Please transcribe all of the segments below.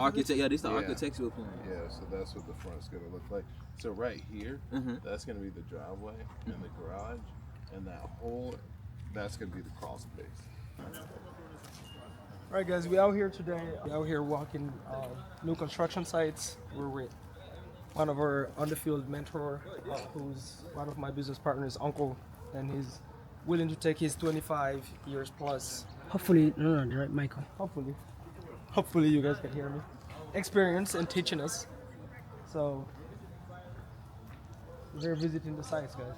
Architect, yeah, this the architectural plan. Yeah, so that's what the front's gonna look like. So right here, that's gonna be the driveway and the garage, and that whole, that's gonna be the crawl space. All right, guys, we out here today. We out here walking new construction sites. We're with one of our on-the-field mentor, who's one of my business partners' uncle, and he's willing to take his 25 years plus. Hopefully, no, right, Michael. Hopefully you guys can hear me. Experience and teaching us. So we're visiting the sites, guys.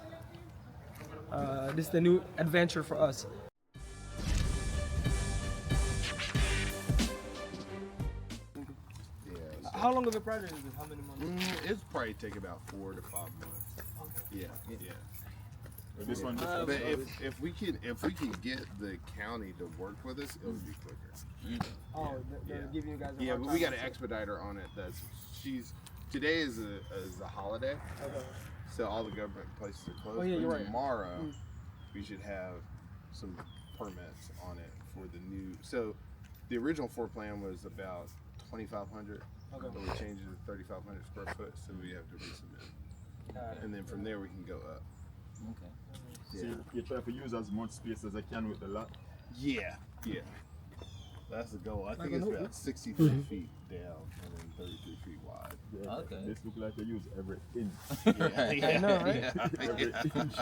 This is the new adventure for us. How long of a project is it? How many months? It's probably take about 4 to 5 months. Yeah. This one, But if we can get the county to work with us, it would be quicker. Oh, they're giving you guys a Yeah, hard but time. we got an expediter on it. Today is a holiday, Okay. so all the government places are closed. Oh, yeah, But you're right. tomorrow, we should have some permits on it for the new. So the original floor plan was about 2,500. Okay. But we changed it to 3,500 square foot, so we have to resubmit. And then from there we can go up. Okay. so you try to use as much space as I can with the lot. Yeah. That's the goal. I think Like it's a about 63 feet down and then 33 feet wide. Yeah, Okay. This look like you use every inch. I know, right? Every inch.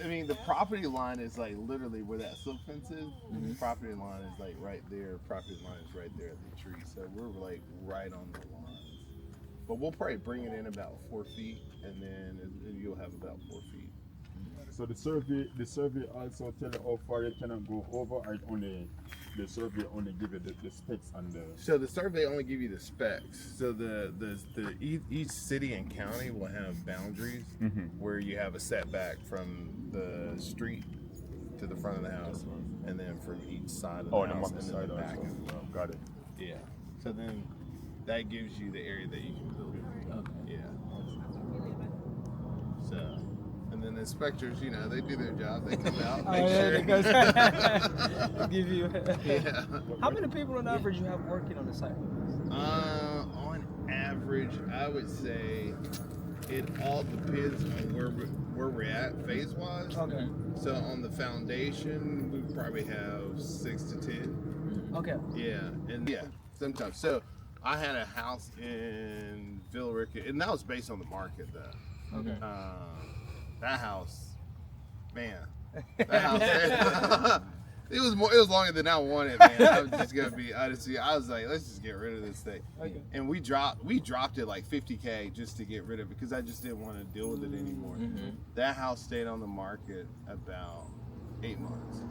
I mean, the property line is like literally where that silk fence is. The property line is like right there. Property line is right there at the tree. So we're like right on the lines. But we'll probably bring it in about 4 feet, and then you'll have about 4 feet. So the survey also tell you how far you cannot go over, or the survey only give you the specs and the. So the survey only give you the specs. So each city and county will have boundaries where you have a setback from the street to the front of the house, and then from each side of the house, and then the back as well. Got it. Yeah. So then that gives you the area that you can build in. Okay. Yeah. So, and then the inspectors, they do their job. They come out, make sure. They give you. Yeah. How many people on average you have working on the site? On average, I would say it all depends on where we're at phase-wise. Okay. So on the foundation, we probably have 6 to 10. Okay. Yeah, and sometimes. So I had a house in Villarica, and that was based on the market, though. Okay. That house, man. That house. It was longer than I wanted, man. I was just gonna be honest with you. I was like, let's just get rid of this thing. Okay. And we dropped it like $50K just to get rid of it because I just didn't want to deal with it anymore. That house stayed on the market about 8 months.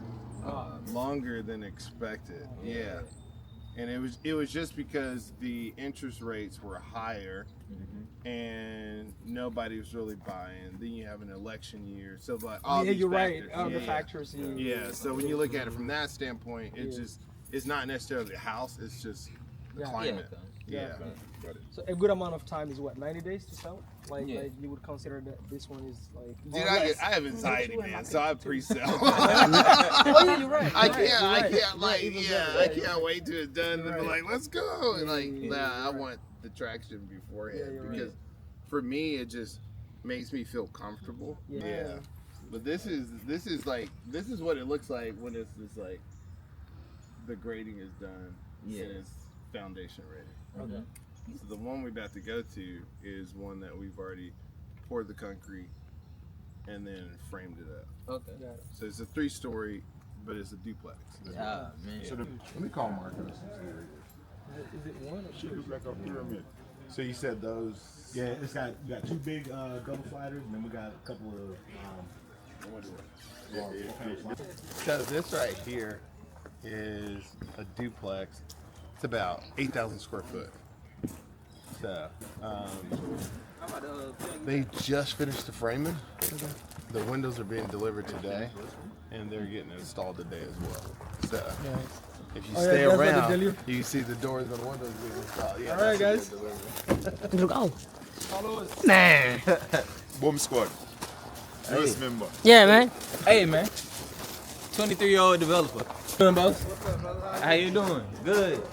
Longer than expected. Yeah. And it was just because the interest rates were higher and nobody was really buying. Then you have an election year, so like all these you're factors. right. The factors. Yeah. So when you look at it from that standpoint, it's not necessarily the house. It's just the climate. Yeah. So a good amount of time is what, 90 days to sell? Like you would consider that this one is like. Dude, I have anxiety, man. So I pre-sell. Oh yeah, you're right. I can't wait till it's done and be like, let's go. And I want the traction beforehand because for me it just makes me feel comfortable. Yeah. But this is what it looks like when it's just like the grading is done and it's foundation ready. Okay. So the one we're about to go to is one that we've already poured the concrete and then framed it up. Okay. Got it. So it's a 3-story, but it's a duplex. Yeah, man. So Let me call Mark. Is it one or she two? look like a pyramid. So you said those? Yeah, we got 2 big double sliders, and then we got a couple of So this right here is a duplex. It's about 8,000 square foot. So they just finished the framing. The windows are being delivered today, and they're getting installed today as well. So if you stay that's what they tell around, you? you see the doors and the windows being installed. Yeah, All right, guys. Look, oh, Follow us. man. Boom squad. Newest member. Yeah, man. Hey, man. 23-year-old developer. Doing, boss? How you doing? Good.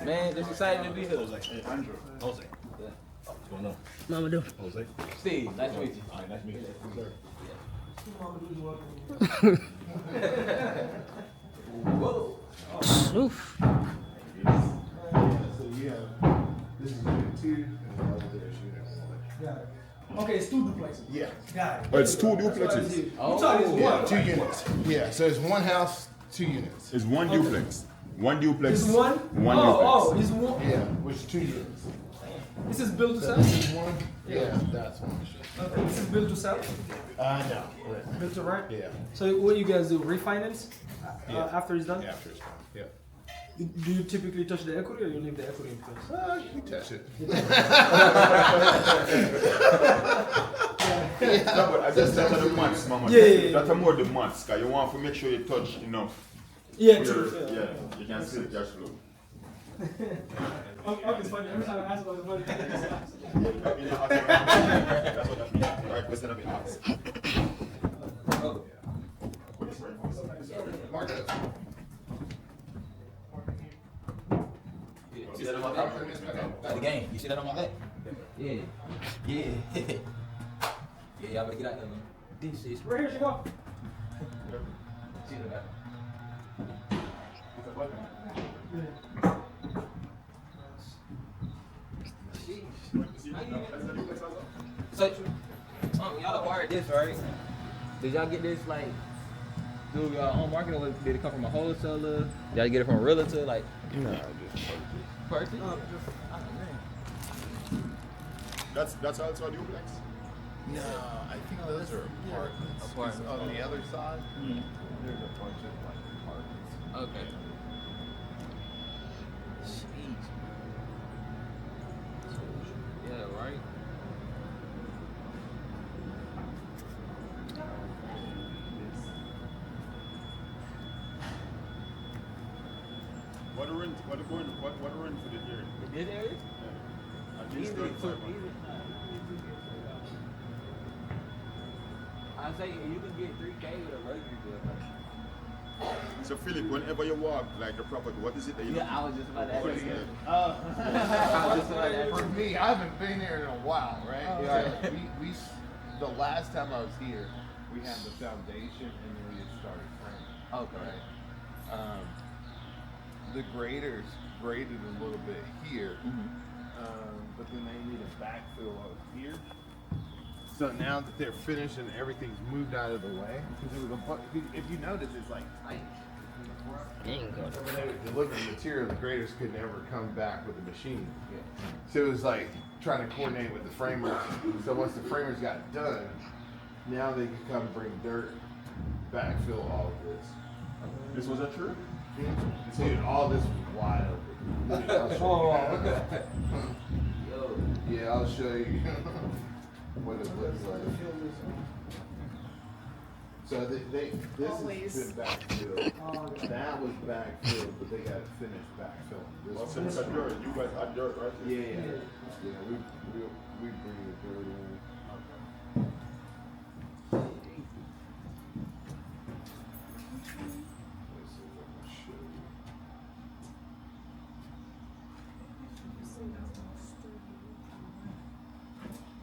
Man, just excited to be here. Hey, Andrew. Jose. What's going on? Mamadou. Jose. Steve, nice to meet you. All right, nice to meet you. Sir. Whoa. Oof. So you have, this is unit 2, and the other there is unit 1. Got it. Okay, it's 2 duplexes. Yeah. Got it. Oh, it's 2 duplexes. Oh. You thought it was Yeah, one. 2 units. Yeah, so it's 1 house, 2 units. It's 1 duplex. 1 duplex. It's one? 1 oh, duplex. it's one. Yeah, which 2 units. This is built to So sell? this is 1? Yeah, that's 1. Okay, this is built to sell? No. Built to rent? Yeah. So what you guys do, refinance Yeah. after it's done? After it's done. Yeah. Do you typically touch the equity or you leave the equity in place? You can touch it. No, but I just that's the months, mama. Yeah. That's more the months, cause you want to make sure you touch enough. Yeah, for true. your- yeah, you can see the cash flow. Okay, it's funny. Every time I ask about the money, That's what that means. Right, listen up, ask. Mark it. See that on my back? Got the game. You see that on my back? Yeah. Yeah. Yeah, y'all better get out there, man. This is right here she go. See the back. So, y'all acquired this, right? Did y'all get this like through your own market, or did it come from a wholesaler? Did y'all get it from a realtor? Like, No, just purchase? That's also a duplex. No, I think those are apartments. 'Cause Apartments. on the other side, there's a bunch of like apartments. Okay. Jeez. Yeah, right. What the rent? What the rent for the year? This area? Yeah. At least 35. I say you can get 3K with a luxury deal. So Philip, whenever you walk like the property, what is it that you? Yeah, I was just about to ask What is you. it? I was just about to ask For you. me, I haven't been here in a while, right? Yeah. So the last time I was here, we had the foundation and then we had started framing. Okay. Right. The graders graded a little bit here, but then they need a backfill over here. So now that they're finished and everything's moved out of the way, because it was if you notice, it's like tight. Dang good. When they were delivering material, the graders could never come back with the machine. So it was like trying to coordinate with the framers. So once the framers got done, now they could come bring dirt, backfill all of this. This was a true? Dude, all this was wild. I'll show you. Yo. Yeah, I'll show you what it looks like. So this has been backfilled. That was backfilled, but they got to finish backfilling. Well, so it's a dirt. You guys had dirt, right? Yeah. We bring the dirt in. Let's see if I can show you.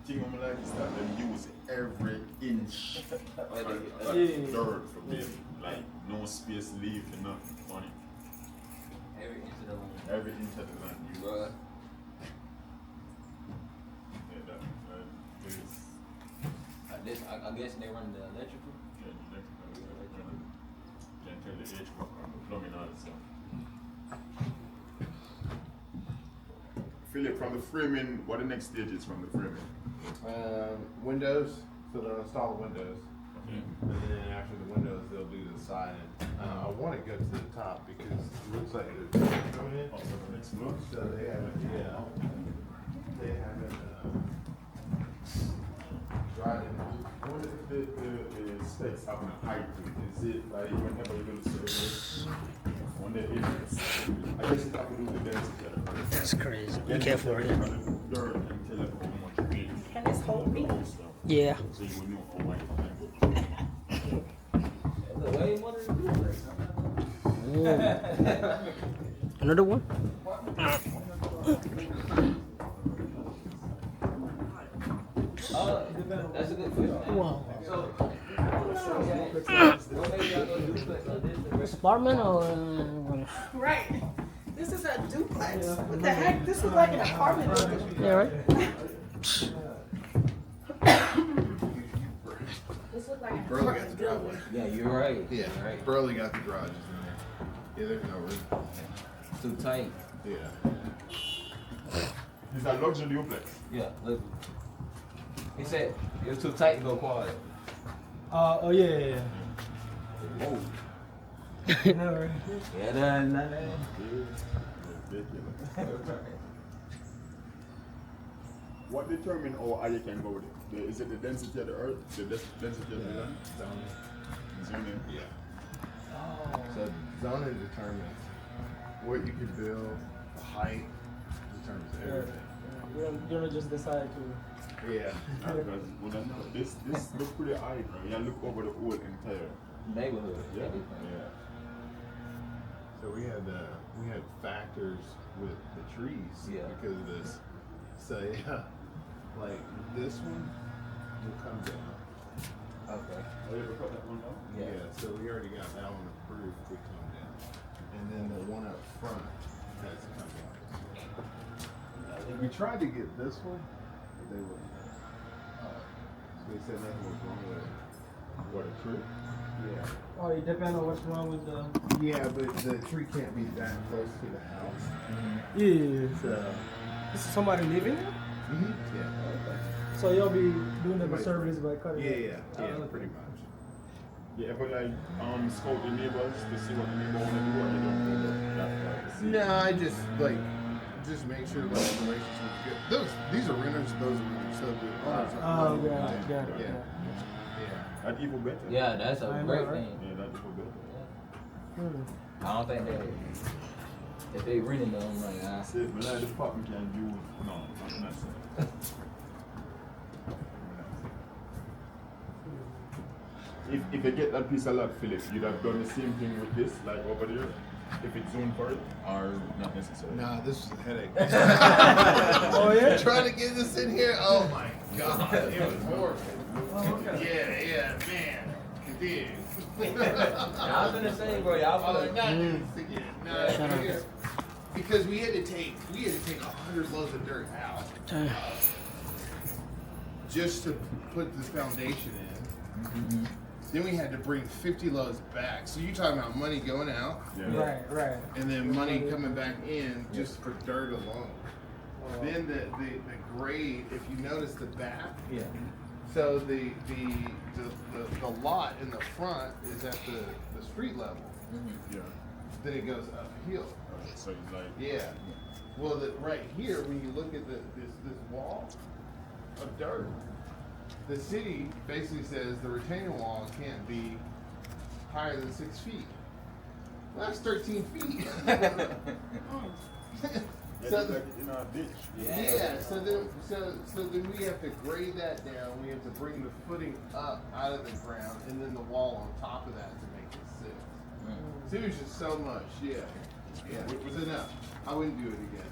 Thing I'm like is that they use every inch of Yeah. dirt for them. Like no space leave enough on it. Every inch of the land. Every inch of the land you Bruh. yeah, that is I guess they run the electrical. can tell the HVAC and the plumbing and all that stuff. Philip, from the framing, what the next stage is from the framing? Windows, so they'll install the windows. Okay. And then after the windows, they'll do the siding. I want to go to the top because it looks like they're coming in. Also the next floor. So they haven't, they haven't, tried it. What is the specs having a height to it? Is it like whenever you do the survey on the entrance? I guess it have to do with the density of the property. That's crazy. Be Then careful, you yeah. can take the dirt and tell it how much weight. Can this hold me? Yeah. So you will know how much. That's way more than you. Another one? That's a good question. Wow. So, what made y'all go duplex on this? Apartment or Right. This is a duplex. What the heck? This is like an apartment building. yeah, right? This looks like an Burley got the apartment driveway. building. Yeah, you're right. Yeah, You're right. Burley got the garages in there. Yeah, there's no room. Too tight. Yeah. It's a luxury duplex. Yeah, look. He said it was too tight to go quad. Oh yeah. Whoa. No, right? Yeah, that. What determines how high you can go with it? Is it the density of the earth? The density of the land? Zoning. Yeah. So zoning determines what you can build, the height determines everything. You don't just decide to. Yeah. Because when I know this looks pretty high, bro. You look over the whole entire. Neighborhood. Yeah. Everything. Yeah. So we had factors with the trees Yeah. because of this. So yeah, like this one will come down. Okay. Oh, you ever cut that one down? Yeah. So we already got that one approved to come down, and then the one up front has to come down. We tried to get this one, but they wouldn't. So they said nothing was wrong with it. What a tree? Yeah. Oh, it depends on what's wrong with the. Yeah, but the tree can't be that close to the house. Yeah. So. This is somebody living there? Yeah. So you'll be doing them a service by cutting it? Yeah, pretty much. You ever like scout the neighbors to see what the neighbor want to do, or you don't go that far to see? No, I just make sure like the relationship's good. These are renters, those are renters. So the owners are. Oh, got it. Yeah. Yeah. Yeah. That even better. Yeah, that's a I know, great right? thing. Yeah, that even better. Hmm. I don't think that if they renting them, I'm like, ah. See, but like the department can do no, I'm not saying. If you get that piece of land, Philip, you'd have done the same thing with this, like over there, if it's zoned for it, or not necessarily. Nah, this is a headache. Oh, yeah? Trying to get this in here. Oh my god, it was horrible. Yeah, man, it did. I was gonna say, bro, y'all Oh, feel not this again. No, here. Because we had to take 100 loads of dirt out just to put this foundation in. Mm-hmm. Then we had to bring 50 loads back. So you're talking about money going out Yeah. Right. and then money coming back in just for dirt alone. Then the grade, if you notice the back, Yeah. so the lot in the front is at the street level. Yeah. Then it goes uphill. So it's like, Yeah. Well, right here, when you look at this wall of dirt, the city basically says the retaining wall can't be higher than 6 feet. Well, that's 13 feet. yeah, So it's like in a ditch. yeah. So then we have to grade that down. We have to bring the footing up out of the ground, and then the wall on top of that to make it sit. So it was just so much. Yeah. It was enough. I wouldn't do it again.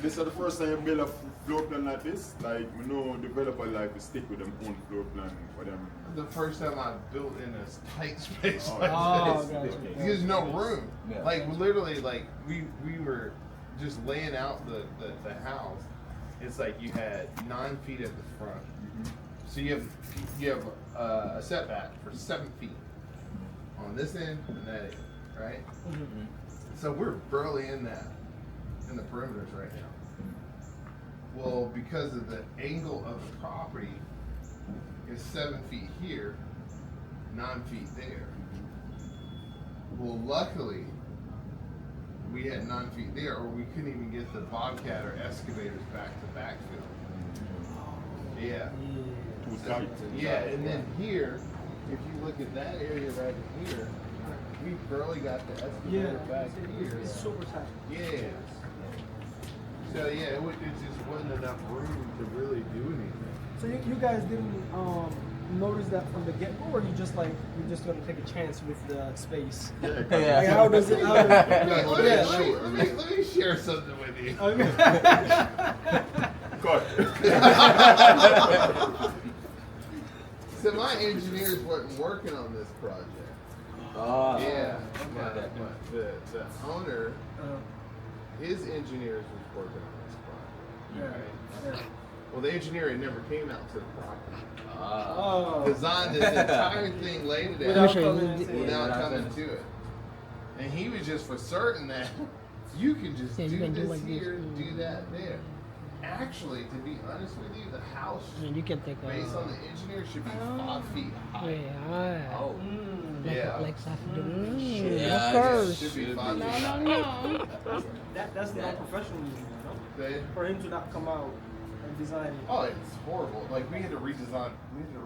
This is the first time you build a floor plan like this. Like, you know, developer like to stick with them own floor plan for them. The first time I built in a tight space Oh, like Oh, this. gotcha. There's no room. Yeah. Like literally, like we were just laying out the house. It's like you had 9 feet at the front. So you have a setback for 7 feet on this end and that end, right? So we're barely in the perimeters right now. Well, because of the angle of the property is 7 feet here, 9 feet there. Well, luckily, we had 9 feet there, or we couldn't even get the Bobcat or excavators back to backfill. Yeah. Too tight. Yeah, and then here, if you look at that area right here, we barely got the excavator back here. It's super tight. Yeah. So yeah, it just wasn't enough room to really do anything. So you guys didn't notice that from the get-go, or you just like you're just gonna take a chance with the space? Yeah, Yeah. Like, how does it? How does, Let me share something with you. Cut. So my engineers weren't working on this project. Oh. Yeah, Okay. the owner, his engineers was working on this project. Right? Well, the engineer had never came out to the property. Oh. Designed this entire thing, laid it Without out coming to without coming to it. And he was just for certain that you can just Yeah, you do can do this like this. here, do that there. Actually, to be honest with you, the house, And you can take a. based on the engineer, should be 5 feet high. Yeah. Oh. Yeah. Like Safi. Yeah, Of course. Should be 5 feet No, high. no, no. That's the unprofessionalism, They- for him to not come out and design it. Oh, it's horrible. Like we had to redesign the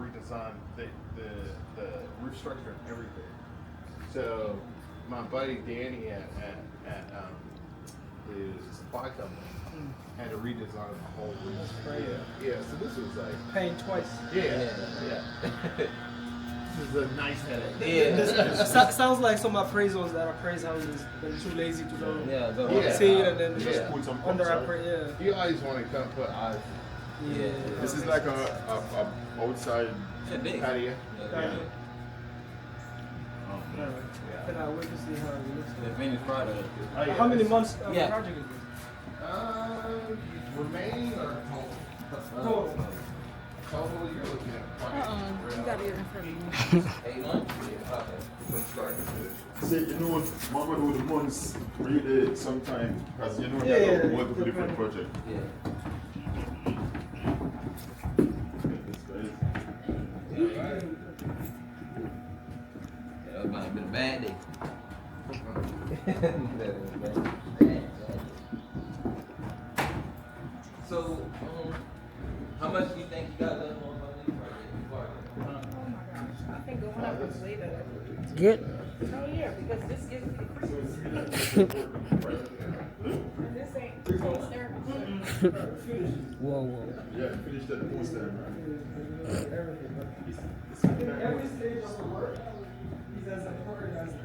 roof structure and everything. So my buddy Danny at his supply company had to redesign the whole roof. Yeah. So this was like Paying twice. yeah. This is a nice headache. Yeah. Sounds like some appraisals that appraise houses, they're too lazy to go Yeah, go Yeah. see it and then Yeah. just Put some under concept. appraise. You always want to come put eyes. Yeah. This is like a outside It's big. Patio. Yeah. Cannot wait to see how it looks. The finished product. How many months of Yeah. project is this? Remaining or Total. total? You're looking at You got it in front of you. 8 months? Okay. from start to finish. Say, you know, Mamadou, the months really sometime, because you know, Yeah, you have yeah, multiple different yeah. projects. Yeah. This guy is- Yeah, that might have been a bad day. So, how much do you think you got left on this project? I think going up is way better. Good. Oh yeah, because this gives me the Christmas. This ain't Whoa, whoa. Yeah, finish that poster. Every stage of the work is as important as the